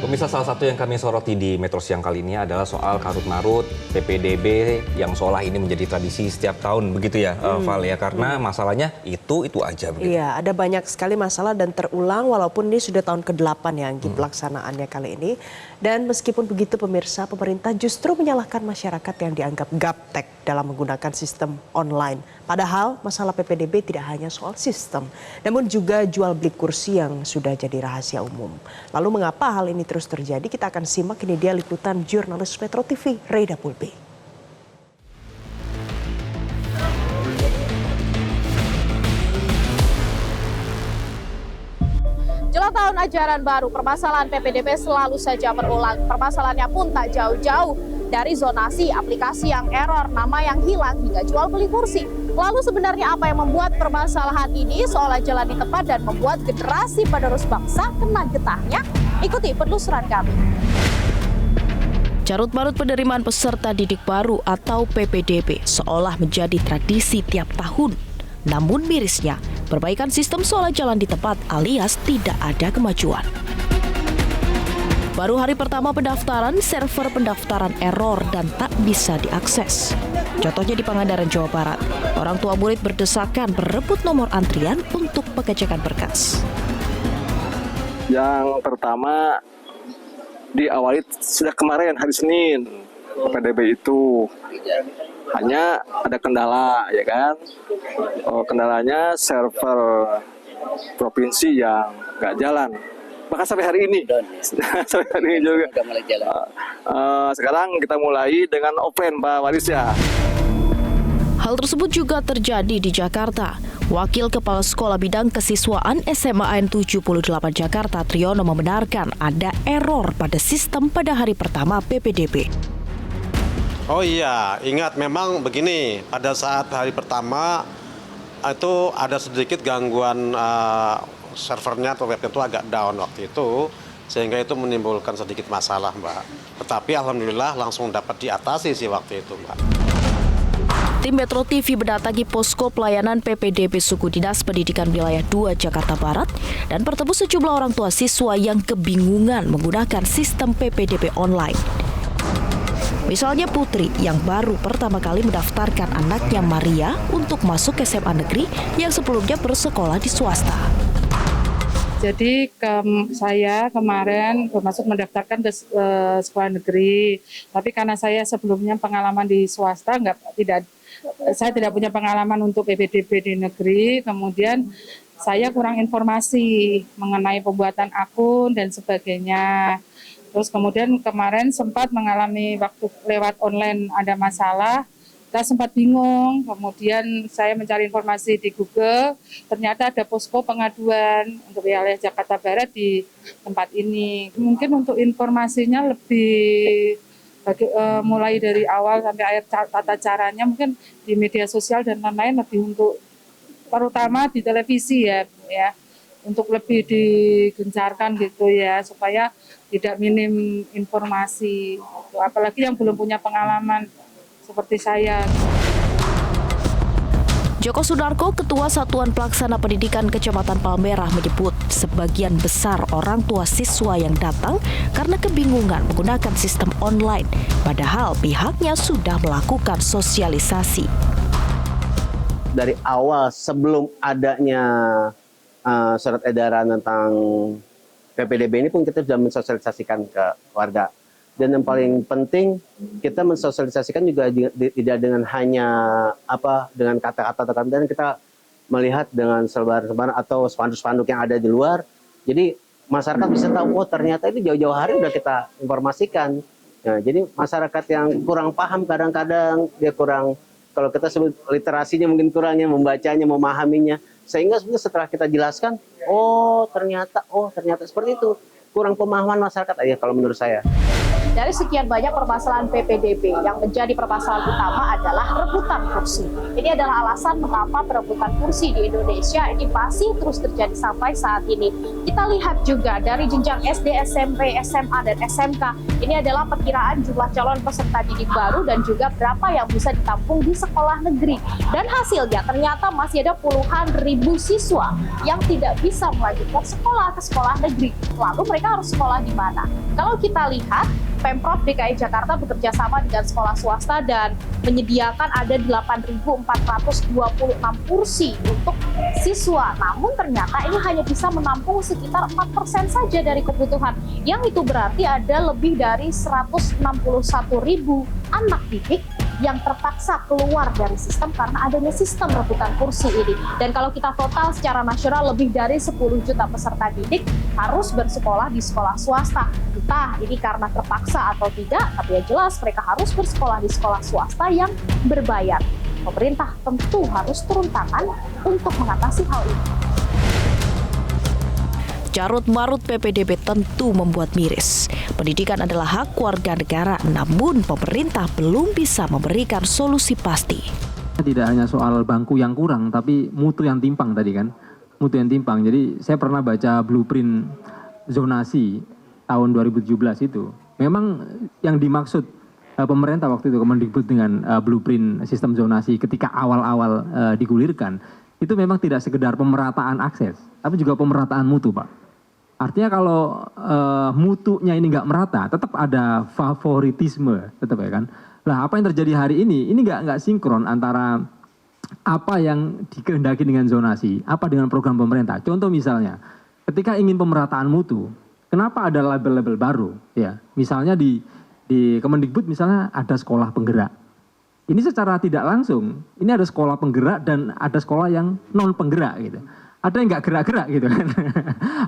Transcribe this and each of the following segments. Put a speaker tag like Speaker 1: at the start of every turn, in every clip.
Speaker 1: Pemirsa, salah satu yang kami soroti di Metro Siang kali ini adalah soal karut-marut PPDB yang seolah ini menjadi tradisi setiap tahun, begitu ya, Val ya? Karena masalahnya itu aja begitu.
Speaker 2: Iya, ada banyak sekali masalah dan terulang walaupun ini sudah tahun ke-8 ya pelaksanaannya kali ini. Dan meskipun begitu pemirsa, pemerintah justru menyalahkan masyarakat yang dianggap gaptek dalam menggunakan sistem online. Padahal masalah PPDB tidak hanya soal sistem, namun juga jual beli kursi yang sudah jadi rahasia umum. Lalu mengapa hal ini terus terjadi? Kita akan simak ini dia liputan jurnalis Metro TV, Reda Pulpi.
Speaker 3: Jelang tahun ajaran baru, permasalahan PPDB selalu saja berulang. Permasalahannya pun tak jauh-jauh dari zonasi, aplikasi yang error, nama yang hilang, hingga jual beli kursi. Lalu sebenarnya apa yang membuat permasalahan ini seolah jalan di tempat dan membuat generasi penerus bangsa kena getahnya? Ikuti penelusuran kami.
Speaker 4: Carut-marut penerimaan peserta didik baru atau PPDB seolah menjadi tradisi tiap tahun. Namun mirisnya, perbaikan sistem seolah jalan di tempat alias tidak ada kemajuan. Baru hari pertama pendaftaran, server pendaftaran error dan tak bisa diakses. Contohnya di Pangandaran, Jawa Barat, orang tua murid berdesakan berebut nomor antrian untuk pengecekan berkas.
Speaker 5: Yang pertama diawali sudah kemarin hari Senin, PPDB itu hanya ada kendala, ya kan? Kendalanya server provinsi yang nggak jalan. Bahkan sampai hari ini, sampai hari ini juga. Sekarang kita mulai dengan open, Pak Waris ya.
Speaker 4: Hal tersebut juga terjadi di Jakarta. Wakil Kepala Sekolah Bidang Kesiswaan SMA AN 78 Jakarta, Triyono, membenarkan ada error pada sistem pada hari pertama PPDB.
Speaker 6: Oh iya, ingat memang begini, pada saat hari pertama itu ada sedikit gangguan servernya atau webnya itu agak down waktu itu, sehingga itu menimbulkan sedikit masalah, Mbak. Tetapi alhamdulillah langsung dapat diatasi sih waktu itu, Mbak.
Speaker 4: Tim Metro TV mendatangi posko pelayanan PPDB Suku Dinas Pendidikan Wilayah 2 Jakarta Barat dan bertemu sejumlah orang tua siswa yang kebingungan menggunakan sistem PPDB online. Misalnya Putri yang baru pertama kali mendaftarkan anaknya Maria untuk masuk SMA negeri yang sebelumnya bersekolah di swasta.
Speaker 7: Jadi saya kemarin bermaksud mendaftarkan ke sekolah negeri, tapi karena saya sebelumnya pengalaman di swasta saya tidak punya pengalaman untuk PPDB di negeri, kemudian saya kurang informasi mengenai pembuatan akun dan sebagainya. Terus kemudian kemarin sempat mengalami waktu lewat online ada masalah, kita sempat bingung, kemudian saya mencari informasi di Google, ternyata ada posko pengaduan untuk wilayah Jakarta Barat di tempat ini. Mungkin untuk informasinya lebih mulai dari awal sampai akhir tata caranya mungkin di media sosial dan lain-lain lebih untuk terutama di televisi ya untuk lebih digencarkan gitu ya supaya tidak minim informasi, apalagi yang belum punya pengalaman seperti saya.
Speaker 4: Joko Sunarko, Ketua Satuan Pelaksana Pendidikan Kecamatan Palmerah, menyebut sebagian besar orang tua siswa yang datang karena kebingungan menggunakan sistem online, padahal pihaknya sudah melakukan sosialisasi.
Speaker 8: Dari awal sebelum adanya surat edaran tentang PPDB ini pun kita sudah mensosialisasikan ke warga. Dan yang paling penting kita mensosialisasikan juga tidak dengan hanya dengan kata-kata dan kita melihat dengan selebaran atau spanduk-spanduk yang ada di luar. Jadi masyarakat bisa tahu, oh ternyata ini jauh-jauh hari sudah kita informasikan. Nah, jadi masyarakat yang kurang paham kadang-kadang dia kurang, kalau kita sebut literasinya mungkin kurangnya, membacanya, memahaminya. Sehingga setelah kita jelaskan, oh ternyata seperti itu. Kurang pemahaman masyarakat aja kalau menurut saya.
Speaker 3: Dari sekian banyak permasalahan PPDB, yang menjadi permasalahan utama adalah rebutan kursi. Ini adalah alasan mengapa perebutan kursi di Indonesia ini masih terus terjadi sampai saat ini. Kita lihat juga dari jenjang SD, SMP, SMA, dan SMK, ini adalah perkiraan jumlah calon peserta didik baru dan juga berapa yang bisa ditampung di sekolah negeri. Dan hasilnya ternyata masih ada puluhan ribu siswa yang tidak bisa melanjutkan sekolah ke sekolah negeri. Lalu mereka harus sekolah di mana? Kalau kita lihat, Pemprov DKI Jakarta bekerja sama dengan sekolah swasta dan menyediakan ada 8.426 kursi untuk siswa. Namun ternyata ini hanya bisa menampung sekitar 4% saja dari kebutuhan. Yang itu berarti ada lebih dari 161.000 anak didik yang terpaksa keluar dari sistem karena adanya sistem rebutan kursi ini. Dan kalau kita total secara nasional, lebih dari 10 juta peserta didik harus bersekolah di sekolah swasta. Entah ini karena terpaksa atau tidak, tapi yang jelas mereka harus bersekolah di sekolah swasta yang berbayar. Pemerintah tentu harus turun tangan untuk mengatasi hal ini.
Speaker 4: Carut-marut PPDB tentu membuat miris. Pendidikan adalah hak warga negara, namun pemerintah belum bisa memberikan solusi pasti.
Speaker 9: Tidak hanya soal bangku yang kurang, tapi mutu yang timpang tadi kan. Mutu yang timpang. Jadi saya pernah baca blueprint zonasi tahun 2017 itu. Memang yang dimaksud pemerintah waktu itu Kemendikbud dengan blueprint sistem zonasi ketika awal-awal digulirkan, itu memang tidak sekedar pemerataan akses, tapi juga pemerataan mutu, Pak. Artinya kalau mutunya ini nggak merata, tetap ada favoritisme, tetap ya kan. Lah apa yang terjadi hari ini nggak sinkron antara apa yang dikehendaki dengan zonasi, apa dengan program pemerintah. Contoh misalnya, ketika ingin pemerataan mutu, kenapa ada label-label baru? Ya, misalnya di Kemendikbud misalnya ada sekolah penggerak. Ini secara tidak langsung, ini ada sekolah penggerak dan ada sekolah yang non penggerak gitu. Ada yang nggak gerak-gerak gitu kan.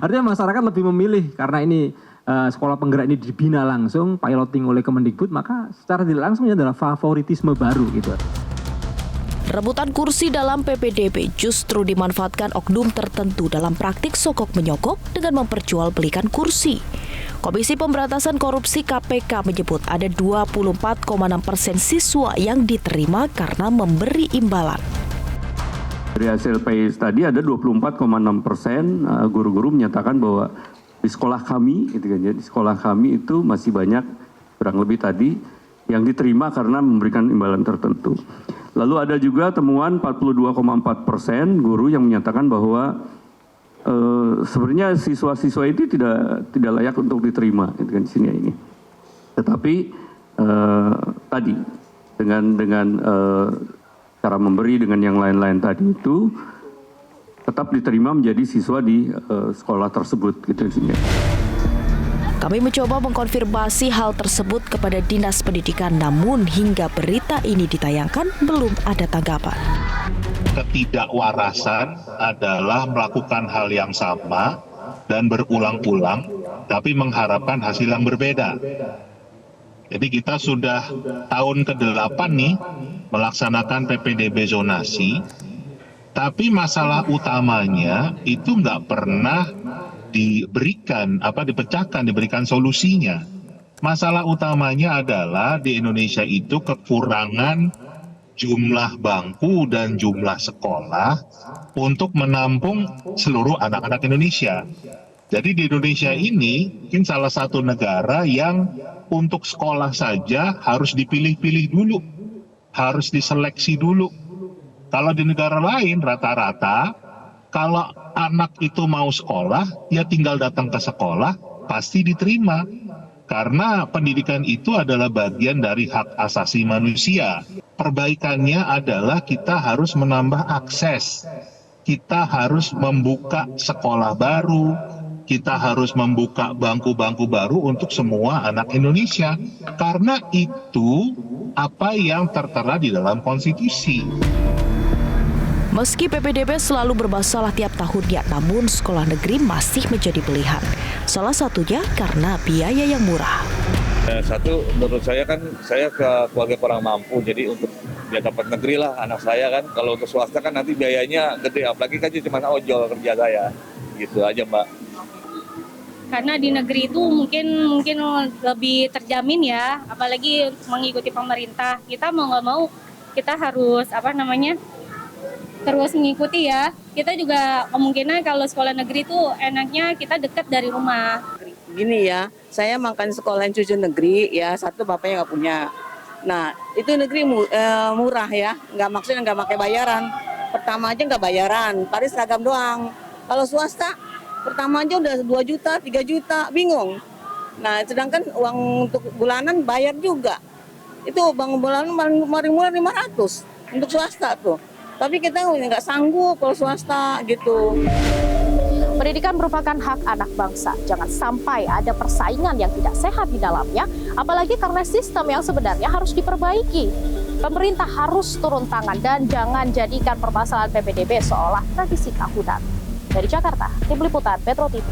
Speaker 9: Artinya masyarakat lebih memilih karena ini sekolah penggerak ini dibina langsung, piloting oleh Kemendikbud, maka secara tidak langsung ini adalah favoritisme baru gitu.
Speaker 4: Rebutan kursi dalam PPDB justru dimanfaatkan oknum tertentu dalam praktik sokok menyokok dengan memperjualbelikan kursi. Komisi Pemberantasan Korupsi KPK menyebut ada 24,6% siswa yang diterima karena memberi imbalan.
Speaker 10: Dari hasil PAIS tadi ada 24,6% guru-guru menyatakan bahwa di sekolah kami, gitu kan, di sekolah kami itu masih banyak kurang lebih tadi yang diterima karena memberikan imbalan tertentu. Lalu ada juga temuan 42,4% guru yang menyatakan bahwa sebenarnya siswa-siswa itu tidak layak untuk diterima, gitu kan, di sini ini. Tetapi tadi dengan cara memberi dengan yang lain-lain tadi itu tetap diterima menjadi siswa di sekolah tersebut, gitu sini.
Speaker 4: Kami mencoba mengkonfirmasi hal tersebut kepada Dinas Pendidikan, namun hingga berita ini ditayangkan belum ada tanggapan.
Speaker 11: Ketidakwarasan adalah melakukan hal yang sama dan berulang-ulang, tapi mengharapkan hasil yang berbeda. Jadi kita sudah tahun ke-8 nih melaksanakan PPDB zonasi, tapi masalah utamanya itu nggak pernah diberikan solusinya. Masalah utamanya adalah di Indonesia itu kekurangan jumlah bangku dan jumlah sekolah untuk menampung seluruh anak-anak Indonesia. Jadi di Indonesia ini mungkin salah satu negara yang untuk sekolah saja harus dipilih-pilih dulu, harus diseleksi dulu. Kalau di negara lain rata-rata kalau anak itu mau sekolah, ya tinggal datang ke sekolah, pasti diterima. Karena pendidikan itu adalah bagian dari hak asasi manusia. Perbaikannya adalah kita harus menambah akses. Kita harus membuka sekolah baru, kita harus membuka bangku-bangku baru untuk semua anak Indonesia. Karena itu apa yang tertera di dalam konstitusi.
Speaker 4: Meski PPDB selalu bermasalah tiap tahunnya, namun sekolah negeri masih menjadi pilihan. Salah satunya karena biaya yang murah.
Speaker 12: Satu, menurut saya kan saya ke keluarga kurang mampu, jadi untuk dia dapat negeri lah anak saya kan. Kalau untuk swasta kan nanti biayanya gede, apalagi kan cuma ojol kerja saya. Gitu aja, Mbak.
Speaker 13: karena di negeri itu mungkin lebih terjamin ya, apalagi untuk mengikuti pemerintah. Kita mau nggak mau kita harus terus mengikuti ya. Kita juga kemungkinan kalau sekolah negeri itu enaknya kita dekat dari rumah.
Speaker 14: Gini ya, saya makan sekolahan cucu negeri ya, satu bapaknya nggak punya. Nah itu negeri murah ya, maksudnya nggak pakai bayaran. Pertama aja nggak bayaran, paling seragam doang. Kalau swasta pertama aja udah 2 juta, 3 juta, bingung. Nah sedangkan uang untuk bulanan bayar juga. Itu bangun bulanan paling murah 500 untuk swasta tuh. Tapi kita nggak sanggup kalau swasta gitu.
Speaker 3: Pendidikan merupakan hak anak bangsa. Jangan sampai ada persaingan yang tidak sehat di dalamnya, apalagi karena sistem yang sebenarnya harus diperbaiki. Pemerintah harus turun tangan dan jangan jadikan permasalahan PPDB seolah tradisi tahunan. Dari Jakarta, Tim Liputan Metro TV.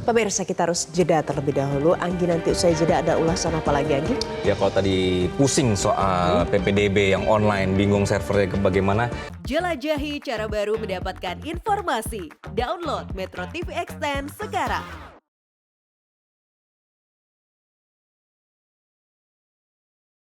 Speaker 2: Pemirsa, kita harus jeda terlebih dahulu. Anggi, nanti usai jeda ada ulasan apa lagi, Anggi?
Speaker 1: Ya kalau tadi pusing soal PPDB yang online, bingung servernya bagaimana.
Speaker 15: Jelajahi cara baru mendapatkan informasi. Download Metro TV Extend sekarang.